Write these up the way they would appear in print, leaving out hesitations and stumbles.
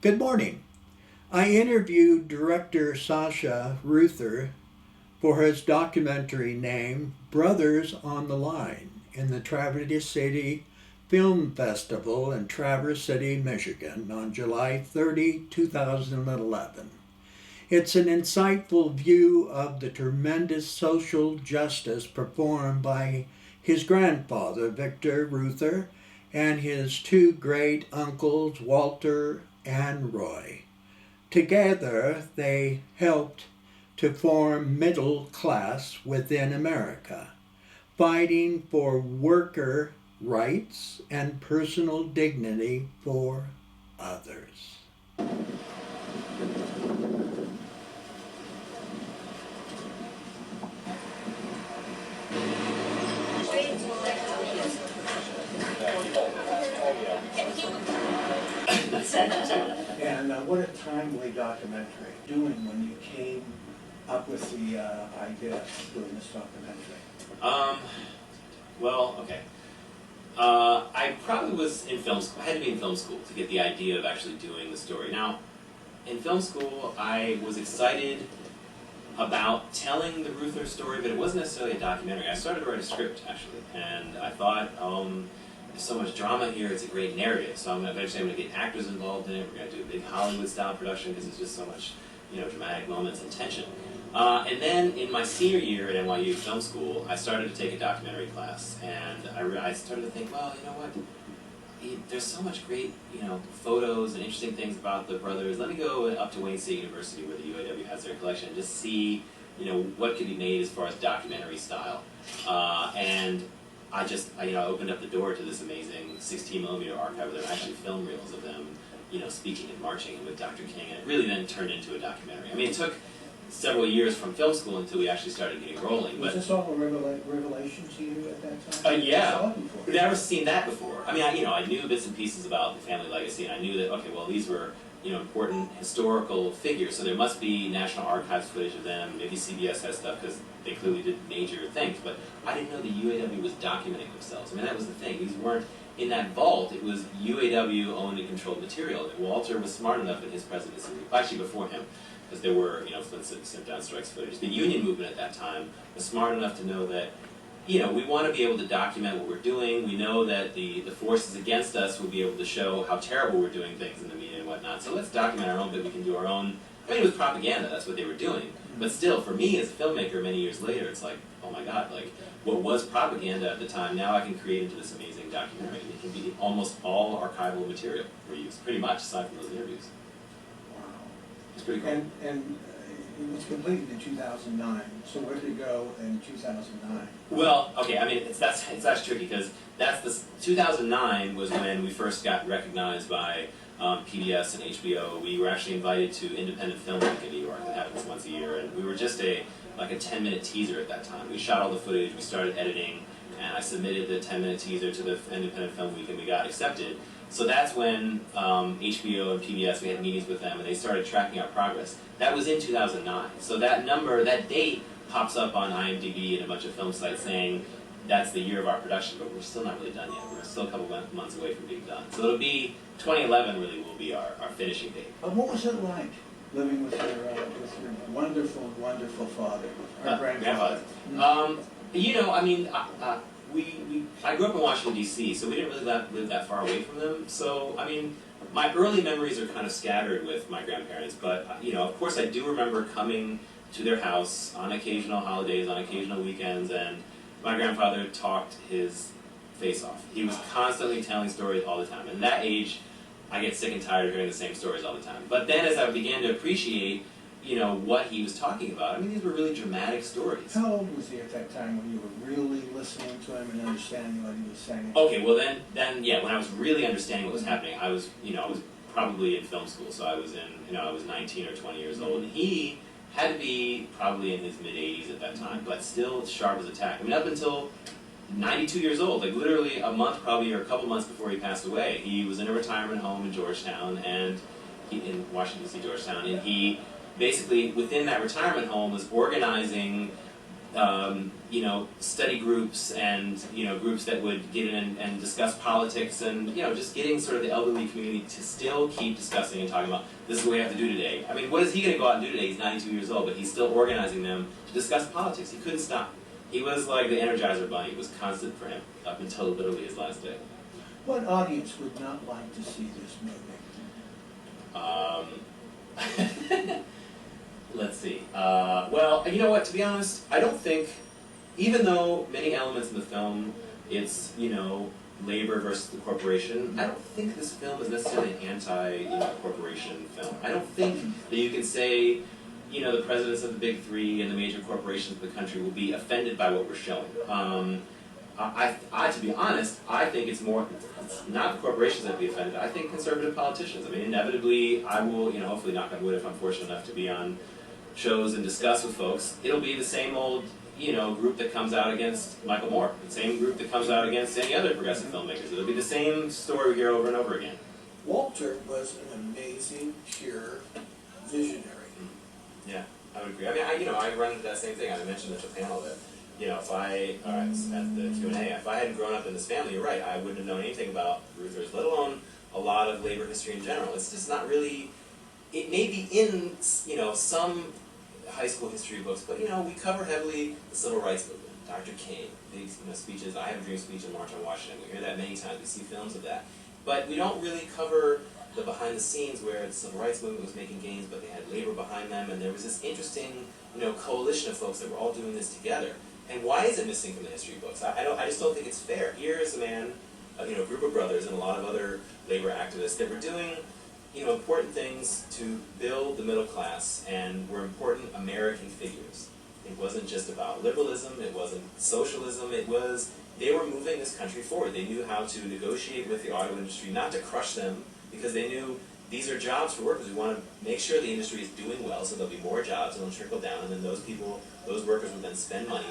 Good morning. I interviewed Director Sasha Reuther for his documentary named Brothers on the Line in the Traverse City Film Festival in Traverse City, Michigan on July 30, 2011. It's an insightful view of the tremendous social justice performed by his grandfather, Victor Reuther, and his two great uncles, Walter and Roy. Together, they helped to form middle class within America, fighting for worker rights and personal dignity for others. And what a timely documentary, doing when you came up with the idea of doing this documentary? Okay. I probably was in film school. I had to be in film school to get the idea of actually doing the story. Now, in film school, I was excited about telling the Reuther story, but it wasn't necessarily a documentary. I started to write a script, actually, and I thought, there's so much drama here, it's a great narrative, so eventually I'm going to get actors involved in it, we're going to do a big Hollywood-style production, because there's just so much, dramatic moments and tension. And then in my senior year at NYU Film School, I started to take a documentary class, and I started to think, well, you know what, there's so much great, photos and interesting things about the brothers. Let me go up to Wayne State University, where the UAW has their collection, and just see, what could be made as far as documentary style. And I opened up the door to this amazing 16mm archive where there are actually film reels of them, speaking and marching with Dr. King, and it really then turned into a documentary. I mean, it took several years from film school until we actually started getting rolling. Was this all a revelation to you at that time? Yeah, I'd never seen that before. I mean, I knew bits and pieces about the family legacy, and I knew that, okay, well, these were, important historical figures, so there must be National Archives footage of them, maybe CBS has stuff, because they clearly did major things, but I didn't know the UAW was documenting themselves. I mean, that was the thing. These weren't in that vault. It was UAW owned and controlled material. And Walter was smart enough in his presidency, actually before him, because there were, Flint sent down strikes footage. The union movement at that time was smart enough to know that, we want to be able to document what we're doing. We know that the forces against us will be able to show how terrible we're doing things in the media and whatnot. So let's document our own bit. We can do our own. I mean, it was propaganda. That's what they were doing. But still, for me as a filmmaker, many years later, it's like, oh my God, like what was propaganda at the time, now I can create into this amazing documentary. It can be almost all archival material for use, pretty much, aside from those interviews. Wow. It's pretty cool. And it was completed in 2009. So where did it go in 2009? Well, okay, I mean, that's tricky, because 2009 was when we first got recognized by PBS and HBO. We were actually invited to Independent Film Week in New York. That happens once a year, and we were just like a 10-minute teaser at that time. We shot all the footage, we started editing, and I submitted the 10-minute teaser to the Independent Film Week, and we got accepted. So that's when HBO and PBS, we had meetings with them, and they started tracking our progress. That was in 2009. So that number, that date, pops up on IMDb and a bunch of film sites saying that's the year of our production, but we're still not really done yet. We're still a couple months away from being done. So it'll be 2011 really will be our finishing date. What was it like living with your wonderful, wonderful father, or grandfather? I grew up in Washington, D.C., so we didn't really live that far away from them. So, I mean, my early memories are kind of scattered with my grandparents, but, of course I do remember coming to their house on occasional holidays, on occasional weekends, and my grandfather talked his face off. He was constantly telling stories all the time. And at that age, I get sick and tired of hearing the same stories all the time. But then as I began to appreciate, what he was talking about, I mean, these were really dramatic stories. How old was he at that time when you were really listening to him and understanding what he was saying? Okay, well then, yeah, when I was really understanding what was happening, I was probably in film school, so I was I was 19 or 20 years old, and he had to be probably in his mid-80s at that time, but still sharp as a tack. I mean, up until 92 years old, like literally a month probably, or a couple months before he passed away, he was in a retirement home in Georgetown, and in Washington, D.C., Georgetown, and he basically, within that retirement home, was organizing you know, study groups and, you know, groups that would get in and discuss politics and, you know, just getting sort of the elderly community to still keep discussing and talking about, this is what we have to do today. I mean, what is he going to go out and do today? He's 92 years old, but he's still organizing them to discuss politics. He couldn't stop. He was like the Energizer Bunny. It was constant for him up until literally his last day. What audience would not like to see this movie? Let's see. Well, you know what, to be honest, I don't think, even though many elements in the film, it's, you know, labor versus the corporation, I don't think this film is necessarily an anti-corporation film. I don't think that you can say, you know, the presidents of the big three and the major corporations of the country will be offended by what we're showing. To be honest, I think it's not the corporations that will be offended. I think conservative politicians. I mean, inevitably, I will, you know, hopefully knock on wood if I'm fortunate enough to be on shows and discuss with folks. It'll be the same old, you know, group that comes out against Michael Moore, the same group that comes out against any other progressive filmmakers. It'll be the same story we hear over and over again. Walter was an amazing, pure visionary. Yeah, I would agree. I mean, I run into that same thing. I mentioned at the panel that, you know, at the Q&A, if I hadn't grown up in this family, you're right, I wouldn't have known anything about Reuther's, let alone a lot of labor history in general. It's just not really, it may be in, you know, some high school history books, but, you know, we cover heavily the civil rights movement, Dr. King, big, you know, speeches, I Have a Dream speech in March on Washington, we hear that many times, we see films of that. But we don't really cover the behind the scenes where the civil rights movement was making gains, but they had labor behind them, and there was this interesting, you know, coalition of folks that were all doing this together. And why is it missing from the history books? I just don't think it's fair. Here is a man, you know, a group of brothers and a lot of other labor activists that were doing, you know, important things to build the middle class and were important American figures. It wasn't just about liberalism, it wasn't socialism, it was, they were moving this country forward. They knew how to negotiate with the auto industry, not to crush them, because they knew these are jobs for workers. We want to make sure the industry is doing well so there'll be more jobs and they'll trickle down, and then those people, those workers will then spend money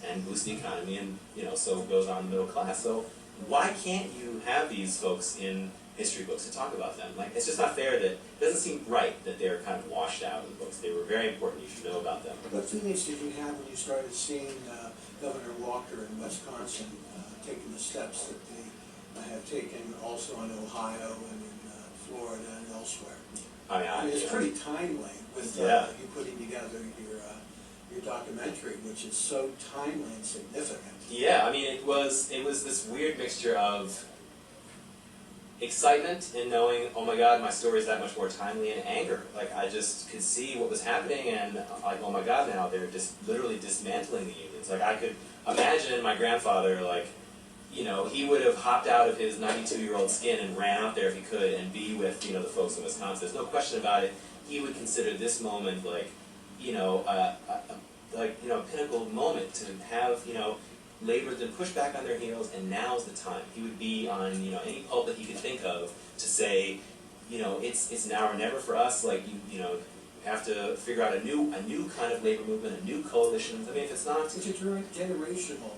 and boost the economy, and, you know, so it goes on the middle class. So why can't you have these folks in history books to talk about them? Like, it's just not fair that, it doesn't seem right that they're kind of washed out in the books. They were very important, you should know about them. What feelings did you have when you started seeing Governor Walker in Wisconsin taking the steps that they have taken also in Ohio and in Florida and elsewhere? I mean, it's pretty timely with you putting together your documentary, which is so timely and significant. Yeah, I mean, it was this weird mixture of excitement in knowing, oh my God, my story is that much more timely, and anger. Like, I just could see what was happening, and like, oh my God, now they're just literally dismantling the unions. Like, I could imagine my grandfather, like, you know, he would have hopped out of his 92-year-old skin and ran out there if he could and be with, you know, the folks in Wisconsin. There's no question about it. He would consider this moment like, you know, a pinnacle moment to have, you know, labor's been pushed back on their heels, and now's the time. He would be on, you know, any pulpit he could think of to say, you know, it's now or never for us. Like, you know, have to figure out a new kind of labor movement, a new coalition. I mean, if it's not, it's a generational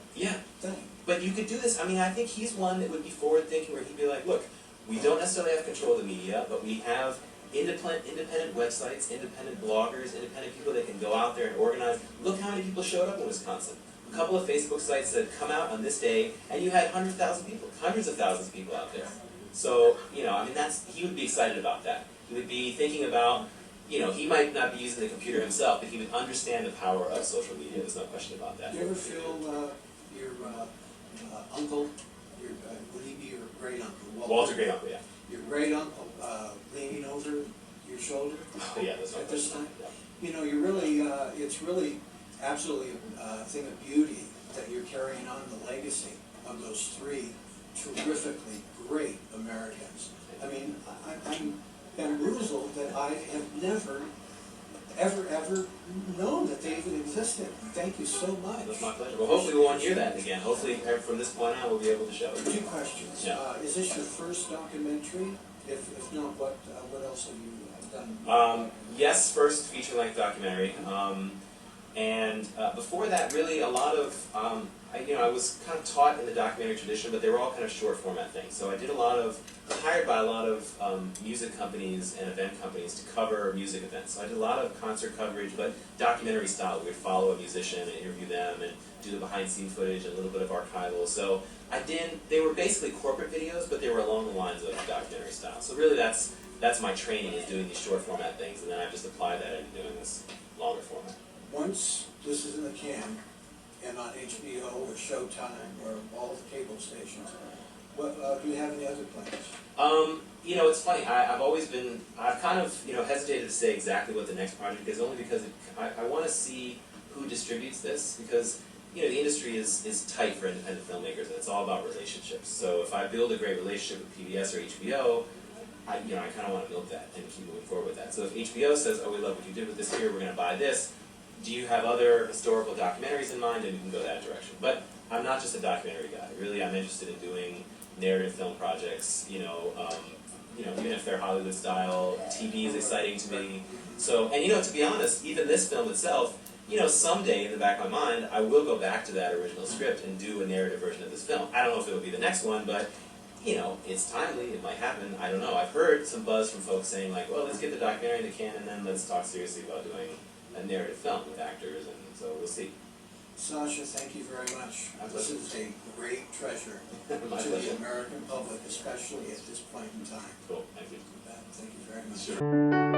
thing. But you could do this. I mean, I think he's one that would be forward thinking, where he'd be like, look, we don't necessarily have control of the media, but we have independent websites, independent bloggers, independent people that can go out there and organize. Look how many people showed up in Wisconsin. A couple of Facebook sites said, come out on this day, and you had 100,000 people, hundreds of thousands of people out there. So, you know, I mean, he would be excited about that. He would be thinking about, you know, he might not be using the computer himself, but he would understand the power of social media. There's no question about that. Do you ever feel your uncle, would he be your great uncle? Walter great uncle, yeah. Your great uncle leaning over your shoulder? Oh, yeah, that's at this time. Yeah. You know, you're really, it's really absolutely a thing of beauty that you're carrying on the legacy of those three terrifically great Americans. I mean, I'm bamboozled that I have never, ever known that they even existed. Thank you so much. That's my pleasure. Well, hopefully we won't hear that again. Hopefully from this point on we'll be able to show it. Two questions. Yeah. Is this your first documentary? If not, what else have you done? Yes, first feature-length documentary. And before that, really a lot of, I was kind of taught in the documentary tradition, but they were all kind of short format things. So I did a lot of, I was hired by a lot of music companies and event companies to cover music events. So I did a lot of concert coverage, but documentary style. We would follow a musician and interview them and do the behind scene footage and a little bit of archival. So they were basically corporate videos, but they were along the lines of documentary style. So really that's my training, is doing these short format things, and then I just apply that into doing this longer format. Once this is in the can, and on HBO or Showtime or all the cable stations, what, do you have any other plans? It's funny, I've kind of, hesitated to say exactly what the next project is, only because I want to see who distributes this, because, the industry is tight for independent filmmakers, and it's all about relationships. So if I build a great relationship with PBS or HBO, I kind of want to milk that and keep moving forward with that. So if HBO says, oh, we love what you did with this here, we're going to buy this, do you have other historical documentaries in mind? And you can go that direction. But I'm not just a documentary guy. Really, I'm interested in doing narrative film projects, even if they're Hollywood style. TV is exciting to me. So, and to be honest, even this film itself, someday in the back of my mind, I will go back to that original script and do a narrative version of this film. I don't know if it will be the next one, but it's timely, it might happen, I don't know. I've heard some buzz from folks saying like, well, let's get the documentary in the can and then let's talk seriously about doing a narrative film with actors, and so we'll see. Sasha, thank you very much. This is a great treasure My to pleasure. the American public, especially at this point in time. Cool, thank you. Thank you very much. Sure.